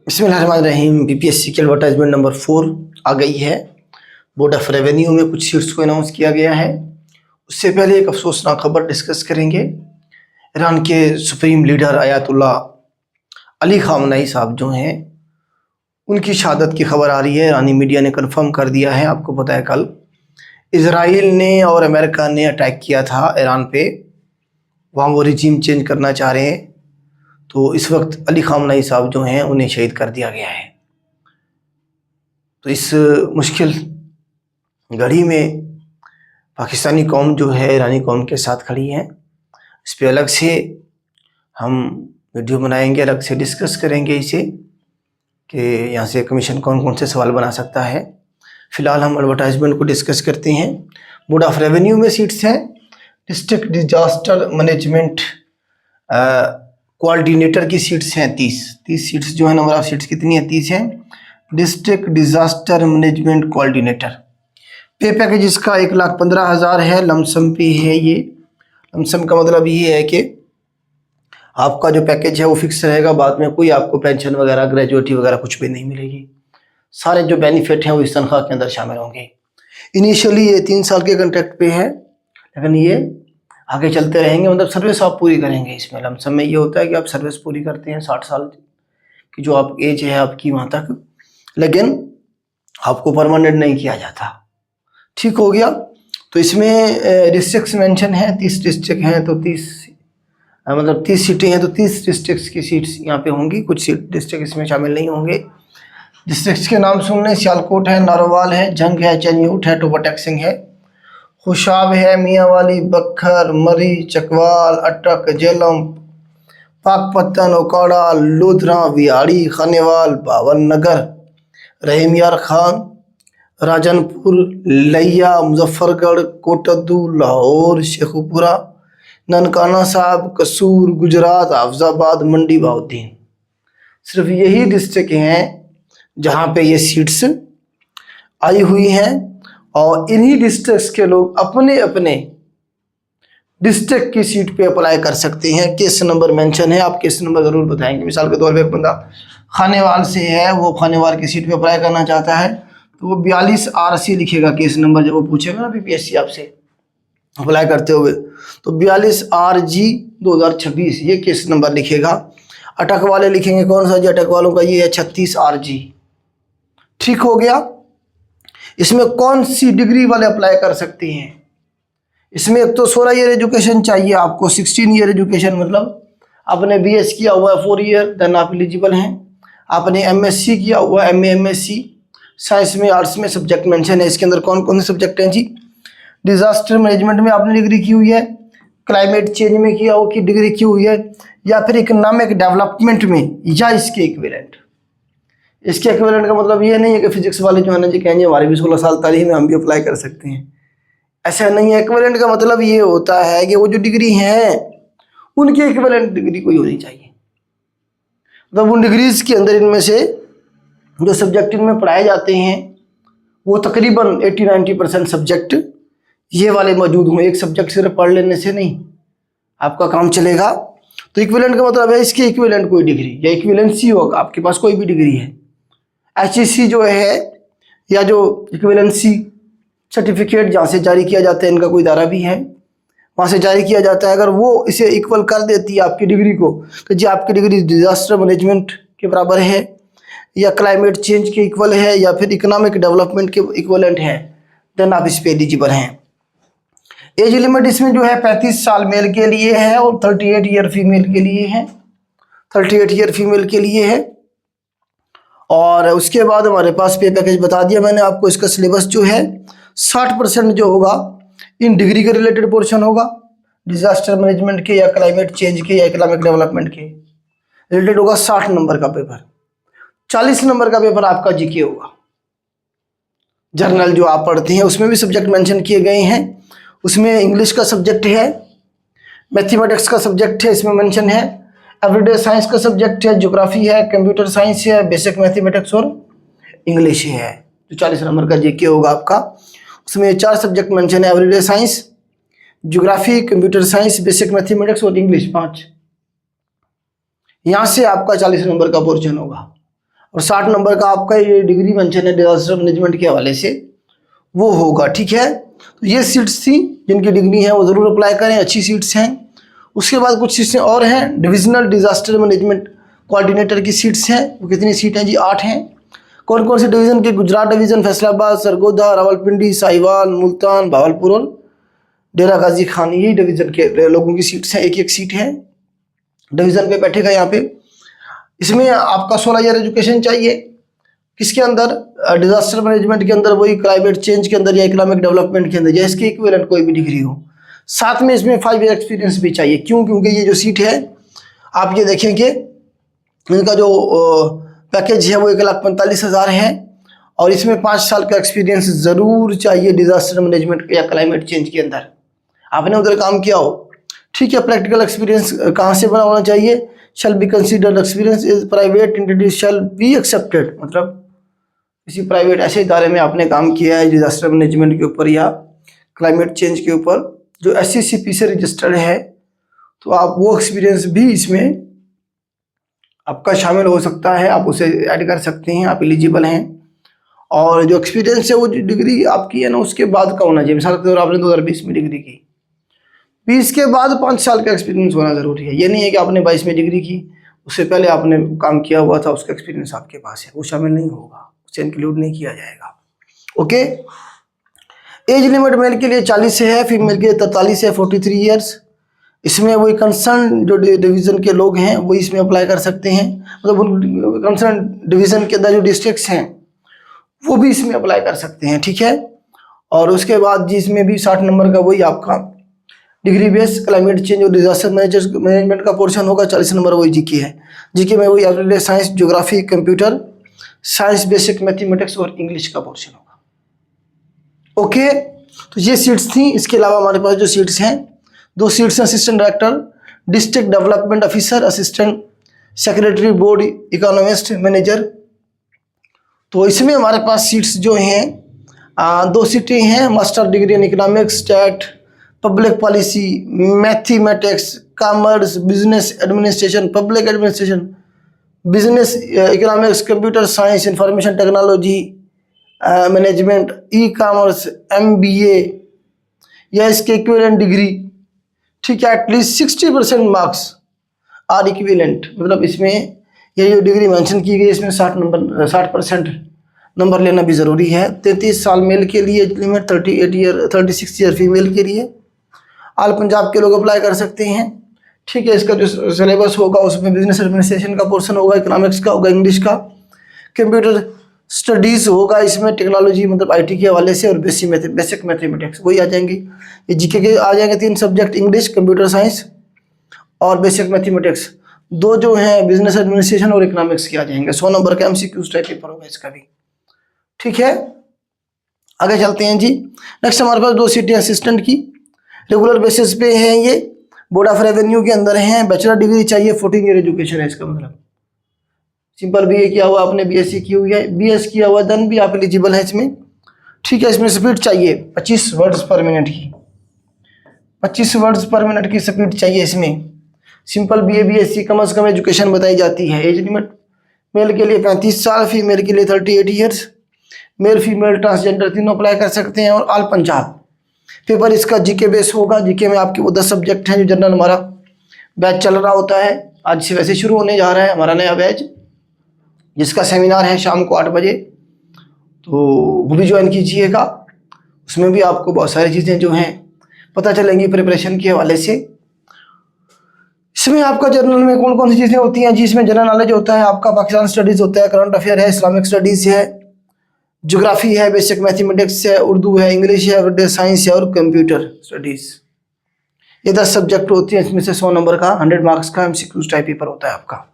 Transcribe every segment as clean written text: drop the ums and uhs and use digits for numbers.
बिस्मिल्लाहिर्रहमानिर्रहीम। बीपीएससी की advertisement number 4 आ गई है। बोर्ड ऑफ रेवेन्यू में कुछ सीट्स को अनाउंस किया गया है। उससे पहले एक अफसोसनाक खबर डिस्कस करेंगे। ईरान के सुप्रीम लीडर आयतुल्ला अली ख़ामनेई साहब जो हैं, उनकी शहादत की खबर आ रही है। ईरानी मीडिया ने कंफर्म कर दिया है। आपको पता है कल इजराइल ने और अमेरिका ने अटैक किया था ईरान पे, वहाँ वो रिजीम चेंज करना चाह रहे हैं। तो इस वक्त अली ख़ामनेई साहब जो हैं उन्हें शहीद कर दिया गया है। तो इस मुश्किल घड़ी में पाकिस्तानी कौम जो है ईरानी कौम के साथ खड़ी है। इस पे अलग से हम वीडियो बनाएंगे, अलग से डिस्कस करेंगे इसे कि यहाँ से कमीशन कौन कौन से सवाल बना सकता है। फ़िलहाल हम एडवर्टाइजमेंट को डिस्कस करते हैं। बोर्ड ऑफ रेवेन्यू में सीट्स हैं। डिस्ट्रिक्ट डिजास्टर मैनेजमेंट कोऑर्डिनेटर की सीट्स हैं 30 सीट्स जो है। नंबर ऑफ सीट्स कितनी है? 30 हैं। District disaster management coordinator. पे पैकेज इसका 1,15,000 है। लमसम पे है ये। लमसम का मतलब ये है कि आपका जो पैकेज है वो फिक्स रहेगा। बाद में कोई आपको पेंशन वगैरह, ग्रेजुएटी वगैरह कुछ भी नहीं मिलेगी। सारे जो बेनिफिट हैं वो इस तनख्वाह के अंदर शामिल होंगे। इनिशियली ये 3 साल के कॉन्ट्रैक्ट पे है, लेकिन ये आगे चलते रहेंगे। मतलब सर्विस आप पूरी करेंगे। इसमें लमसम में ये होता है कि आप सर्विस पूरी करते हैं 60 साल की जो आप एज है आपकी वहाँ तक, लेकिन आपको परमानेंट नहीं किया जाता। ठीक हो गया। तो इसमें डिस्ट्रिक्ट्स मेंशन है। 30 डिस्ट्रिक्ट हैं तो 30 मतलब 30 सीटें हैं तो 30 डिस्ट्रिक्ट्स की सीट्स यहाँ पे होंगी। कुछ डिस्ट्रिक्ट इसमें शामिल नहीं होंगे। डिस्ट्रिक्ट्स के नाम सुन लें। सियालकोट है, नारोवाल है, जंग है, चन्यूट है, टोबा टैक्सिंग है, खुशाब है, मियांवाली, बखर, मरी, चकवाल, अटक, जेलम, पाकपत्तन, ओकाड़ा, लोधरा, विहाड़ी, खानेवाल, बावन नगर, रहीम यार खान, राजनपुर, लैया, मुजफ्फरगढ़, कोटद्दू, लाहौर, शेखुपुरा, ननकाना साहब, कसूर, गुजरात, हाफजाबाद, मंडी, बहाउद्दीन। सिर्फ यही डिस्ट्रिक्ट हैं जहाँ पे ये सीट्स आई हुई हैं। और इन्हीं डिस्ट्रिक्ट्स के लोग अपने अपने डिस्ट्रिक्ट की सीट पे अप्लाई कर सकते हैं। केस नंबर मेंशन है, आप केस नंबर ज़रूर बताएंगे। मिसाल के तौर पे एक बंदा खानेवाल से है, वो खानेवाल की सीट पे अप्लाई करना चाहता है तो वो 42 RC लिखेगा केस नंबर। जब वो पूछेगा ना बीपीएससी आपसे अप्लाई करते हुए, तो 42 RG 2026 ये केस नंबर लिखेगा। अटक वाले लिखेंगे कौन सा जी? अटक वालों का ये है 36 RG। ठीक हो गया। इसमें कौन सी डिग्री वाले अप्लाई कर सकते हैं? इसमें एक तो 16 ईयर एजुकेशन चाहिए आपको। 16 ईयर एजुकेशन मतलब आपने BS किया हुआ है 4 ईयर, देन आप एलिजिबल हैं। आपने MSc किया हुआ है, MA MSc साइंस में, आर्ट्स में सब्जेक्ट मेंशन है। इसके अंदर कौन कौन से सब्जेक्ट हैं जी? डिजास्टर मैनेजमेंट में आपने डिग्री की हुई है, क्लाइमेट चेंज में किया हो की डिग्री की हुई है, या फिर इकोनॉमिक डेवलपमेंट में, या इसके इक्विवेलेंट। इसके इक्विवेलेंट का मतलब ये नहीं है कि फिजिक्स वाले जो है ना जी कहेंगे हमारी भी 16 साल तालीम है हम भी अप्लाई कर सकते हैं। ऐसा नहीं है। इक्विवेलेंट का मतलब ये होता है कि वो जो डिग्री है उनकी इक्विवेलेंट डिग्री कोई होनी चाहिए। मतलब उन डिग्रीज के अंदर इनमें से जो सब्जेक्ट इनमें पढ़ाए जाते हैं वो तकरीबन 80-90% सब्जेक्ट ये वाले मौजूद हों। एक सब्जेक्ट सिर्फ पढ़ लेने से नहीं आपका काम चलेगा। तो इक्विवेलेंट का मतलब है इसके इक्विवेलेंट कोई डिग्री या इक्विवेलेंसी होगा। आपके पास कोई भी डिग्री है, HEC जो है या जो इक्विवेलेंसी सर्टिफिकेट जहाँ से जारी किया जाता है, इनका कोई इदारा भी है, वहाँ से जारी किया जाता है। अगर वो इसे इक्वल कर देती है आपकी डिग्री को कि जी आपकी डिग्री डिजास्टर मैनेजमेंट के बराबर है या क्लाइमेट चेंज के इक्वल है या फिर इकोनॉमिक डेवलपमेंट के इक्वलेंट है, देन आप इस पे एलिजिबल हैं। एज लिमिट इसमें जो है 35 साल मेल के लिए है और 38 ईयर फीमेल के लिए है। 38 ईयर फीमेल के लिए है। और उसके बाद हमारे पास पे पैकेज बता दिया मैंने आपको। इसका सिलेबस जो है 60% जो होगा इन डिग्री के रिलेटेड पोर्शन होगा, डिजास्टर मैनेजमेंट के या क्लाइमेट चेंज के या इकोनॉमिक डेवलपमेंट के रिलेटेड होगा। 60 नंबर का पेपर। 40 नंबर का पेपर आपका GK होगा। जर्नल जो आप पढ़ते हैं उसमें भी सब्जेक्ट मेंशन किए गए हैं। उसमें इंग्लिश का सब्जेक्ट है, मैथमेटिक्स का सब्जेक्ट है, इसमें मेंशन है, एवरीडे साइंस का सब्जेक्ट है, ज्योग्राफी है, कंप्यूटर साइंस है, बेसिक मैथमेटिक्स और इंग्लिश है। जो 40 नंबर का GK होगा आपका, उसमें 4 सब्जेक्ट मेंशन है, everyday science, geography, computer science, basic mathematics और इंग्लिश 5। यहाँ से आपका 40 नंबर का पोर्शन होगा। और 60 नंबर का आपका ये डिग्री मेंशन है डिजास्टर मैनेजमेंट के हवाले से, वो होगा। ठीक है, तो ये सीट्स थी जिनकी डिग्री है वो ज़रूर अप्लाई करें, अच्छी सीट्स हैं। उसके बाद कुछ सीट्स और हैं, डिविजनल डिजास्टर मैनेजमेंट कोऑर्डिनेटर की सीट्स हैं। वो कितनी सीट हैं जी? 8 हैं। कौन कौन से डिवीज़न के? गुजरात डिवीज़न, फैसलाबाद, सरगोधा, रावलपिंडी, साहिवाल, मुल्तान, भावलपुर और डेरा गाजी खान, ये डिवीज़न के लोगों की सीट्स हैं। एक एक सीट है, डिवीज़न पे बैठेगा यहाँ पे। इसमें आपका 16 ईयर एजुकेशन चाहिए। किसके अंदर? डिजास्टर मैनेजमेंट के अंदर, वही क्लाइमेट चेंज के अंदर या इकोनॉमिक डेवलपमेंट के अंदर, या इसके इक्विवेलेंट कोई भी डिग्री हो। साथ में इसमें 5 ईयर एक्सपीरियंस भी चाहिए। क्यों? क्योंकि ये जो सीट है आप ये देखें कि इनका जो पैकेज है वो 1,45,000 है और इसमें 5 साल का एक्सपीरियंस ज़रूर चाहिए डिजास्टर मैनेजमेंट या क्लाइमेट चेंज के अंदर, आपने उधर काम किया हो। ठीक है, प्रैक्टिकल एक्सपीरियंस कहाँ से बना होना चाहिए? Shall be considered experience is private entity shall be accepted, मतलब किसी प्राइवेट ऐसे इदारे में आपने काम किया है डिजास्टर मैनेजमेंट के ऊपर या क्लाइमेट चेंज के ऊपर जो SCCP से रजिस्टर्ड है, तो आप वो एक्सपीरियंस भी इसमें आपका शामिल हो सकता है, आप उसे ऐड कर सकते हैं, आप एलिजिबल हैं। और जो एक्सपीरियंस है वो जो डिग्री आपकी है ना उसके बाद का होना चाहिए। मिसाल के तौर आपने 2020 में डिग्री की, 20 के बाद 5 साल का एक्सपीरियंस होना ज़रूरी है। ये नहीं है कि आपने 22 में डिग्री की, उससे पहले आपने काम किया हुआ था, उसका एक्सपीरियंस आपके पास है, वो शामिल नहीं होगा, उसे इंक्लूड नहीं किया जाएगा। ओके, एज लिमिट मेल के लिए 40 है, फीमेल के लिए 43 है, 43 ईयर्स। इसमें वही कंसर्न जो डिवीज़न के लोग हैं वो इसमें अप्लाई कर सकते हैं, मतलब कंसर्न डिवीज़न के अंदर जो डिस्ट्रिक्ट्स हैं वो भी इसमें अप्लाई कर सकते हैं। ठीक है, और उसके बाद जिसमें भी 60 नंबर का वही आपका डिग्री बेस क्लाइमेट चेंज और डिजास्टर मैनेजमेंट का पोर्शन होगा। 40 नंबर वही जीके है। जीके में वही everyday science, geography, computer science, basic mathematics और इंग्लिश का पोर्शन होगा। ओके, तो ये सीट्स थी। इसके अलावा हमारे पास जो सीट्स हैं, 2 सीट्स हैं assistant director, district development officer, assistant secretary, board economist, manager. तो इसमें हमारे पास सीट्स जो हैं 2 सीटें हैं, master degree in economics, stat, public policy, mathematics, commerce, business administration, public administration, business economics, computer science, information technology management, e commerce, MBA या इसके equivalent degree. ठीक है, एटलीस्ट 60% मार्क्स आर इक्विवेलेंट, मतलब इसमें ये जो डिग्री मेंशन की गई इसमें 60% नंबर लेना भी ज़रूरी है। 33 साल मेल के लिए लिमिट, 36 ईयर फीमेल के लिए। ऑल पंजाब के लोग अप्लाई कर सकते हैं। ठीक है, इसका जो सिलेबस होगा उसमें बिजनेस एडमिनिस्ट्रेशन का पोर्शन होगा, इकोनॉमिक्स का होगा, इंग्लिश का, कंप्यूटर स्टडीज़ होगा, इसमें टेक्नोलॉजी मतलब IT के हवाले से, और बेसिक मैथमेटिक्स वही आ जाएंगी। ये GK के आ जाएंगे 3 सब्जेक्ट, इंग्लिश, कंप्यूटर साइंस और बेसिक मैथमेटिक्स। 2 जो हैं बिजनेस एडमिनिस्ट्रेशन और इकोनॉमिक्स के आ जाएंगे। 100 नंबर का MCQ टाइप पेपर होगा इसका भी। ठीक है, आगे चलते हैं जी। नेक्स्ट हमारे पास 2 सीटें असिस्टेंट की, रेगुलर बेसिस पे हैं, ये बोर्ड ऑफ रेवेन्यू के अंदर हैं। बैचलर डिग्री चाहिए, 14 ईयर एजुकेशन है इसका मतलब। सिंपल BA किया हुआ आपने, BSc की हुई है, BS किया हुआ देन भी आप एलिजिबल है इसमें। ठीक है, इसमें स्पीड चाहिए 25 वर्ड्स पर मिनट की, 25 वर्ड्स पर मिनट की स्पीड चाहिए इसमें। सिंपल BA BSc कम से कम एजुकेशन बताई जाती है। एज लिमिट मेल के लिए 35 साल, फीमेल के लिए 38 ईयर्स। मेल फीमेल ट्रांसजेंडर तीनों अप्लाई कर सकते हैं। और ऑल पंजाब पेपर इसका GK बेस होगा। GK में आपके वो 10 सब्जेक्ट हैं जो जनरल हमारा बैच चल रहा होता है। आज से वैसे शुरू होने जा रहा है हमारा नया बैच, जिसका सेमिनार है शाम को 8 बजे, तो वो भी ज्वाइन कीजिएगा। उसमें भी आपको बहुत सारी चीज़ें जो हैं पता चलेंगी प्रिपरेशन के हवाले से। इसमें आपका जर्नल में कौन कौन सी चीज़ें होती हैं, जिसमें जनरल नॉलेज होता है आपका, पाकिस्तान स्टडीज़ होता है, करंट अफेयर है, इस्लामिक स्टडीज़ है, ज्योग्राफी है, बेसिक मैथमेटिक्स है, उर्दू है, इंग्लिश है, एवरीडे साइंस है और कंप्यूटर स्टडीज़। ये 10 सब्जेक्ट होती हैं। इसमें से 100 नंबर का 100 मार्क्स का MCQ टाइप पेपर होता है आपका।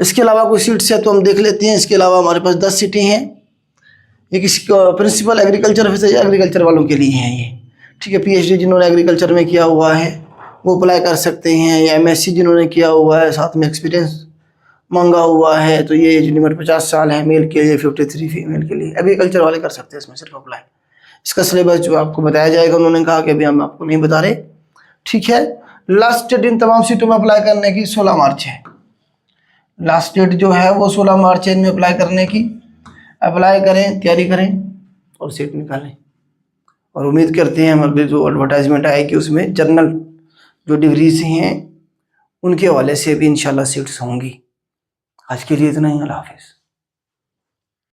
इसके अलावा कोई सीट्स है तो हम देख लेते हैं। इसके अलावा हमारे पास 10 सीटें हैं। ये किसी प्रिंसिपल एग्रीकल्चर ऑफिसर, एग्रीकल्चर वालों के लिए हैं ये। ठीक है, PhD जिन्होंने एग्रीकल्चर में किया हुआ है वो अप्लाई कर सकते हैं, या MSc जिन्होंने किया हुआ है साथ में एक्सपीरियंस मांगा हुआ है, तो ये एज लिमिट 50 साल है मेल के लिए, 53 फीमेल के लिए। एग्रीकल्चर वाले कर सकते हैं इसमें सिर्फ अप्लाई। इसका सिलेबस जो आपको बताया जाएगा, उन्होंने कहा कि अभी हम आपको नहीं बता रहे। ठीक है, लास्ट डेट इन तमाम सीटों में अप्लाई करने की 16 मार्च है। लास्ट डेट जो है वो 16 मार्च है इनमें अप्लाई करने की। अप्लाई करें, तैयारी करें और सीट निकालें। और उम्मीद करते हैं हमारे जो एडवर्टाइजमेंट आएगी उसमें जनरल जो डिग्रीज हैं उनके हवाले से भी इंशाल्लाह सीट्स होंगी। आज के लिए इतना ही, अल्लाह हाफिज़।